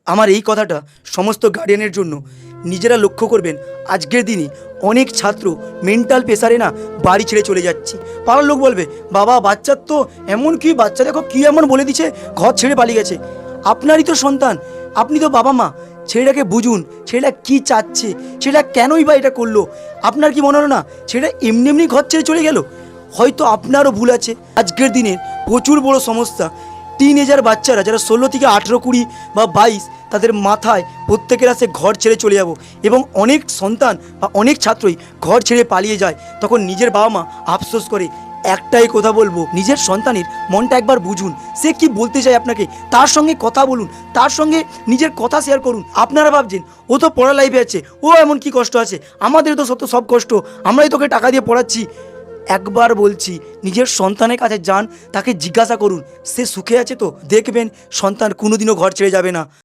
আমার এই কথাটা সমস্ত গার্ডিয়ানের জন্য। নিজেরা লক্ষ্য করবেন, আজকের দিনে অনেক ছাত্র মেন্টাল প্রেসারে না বাড়ি ছেড়ে চলে যাচ্ছে। পাড়ার লোক বলবে, বাবা বাচ্চার তো এমন কি, বাচ্চা দেখো কী এমন বলে দিচ্ছে, ঘর ছেড়ে পালিয়ে গেছে। আপনারই তো সন্তান, আপনি তো বাবা মা, ছেলেটাকে বুঝুন, ছেলেটা কী চাচ্ছে, ছেলেটা কেনই বা এটা করলো। আপনার কি মনে হলো না ছেলেটা এমনি এমনি ঘর ছেড়ে চলে গেল? হয়তো আপনারও ভুল আছে। আজকের দিনের প্রচুর বড় সমস্যা, টিনেজার বাচ্চারা যারা 16 থেকে 18, 20 বা 22, তাদের মাথায় প্রত্যেকের আসে ঘর ছেড়ে চলে যাব, এবং অনেক সন্তান বা অনেক ছাত্রই ঘর ছেড়ে পালিয়ে যায়। তখন নিজের বাবা মা আফসোস করে। একটাই কথা বলবো, নিজের সন্তানের মনটা একবার বুঝুন, সে কি বলতে চায় আপনাকে, তার সঙ্গে কথা বলুন, তার সঙ্গে নিজের কথা শেয়ার করুন। আপনারা ভাবছেন ও তো পড়া লাইফে আছে, ও এমন কি কষ্ট আছে, আমাদের তো সব কষ্ট, আমরাই তোকে টাকা দিয়ে পড়াচ্ছি। একবার বলছি, নিজের সন্তানের কাছে যান, তাকে জিজ্ঞাসা করুন সে সুখে আছে তো, দেখবেন সন্তান কোনোদিনও ঘর ছেড়ে যাবে না।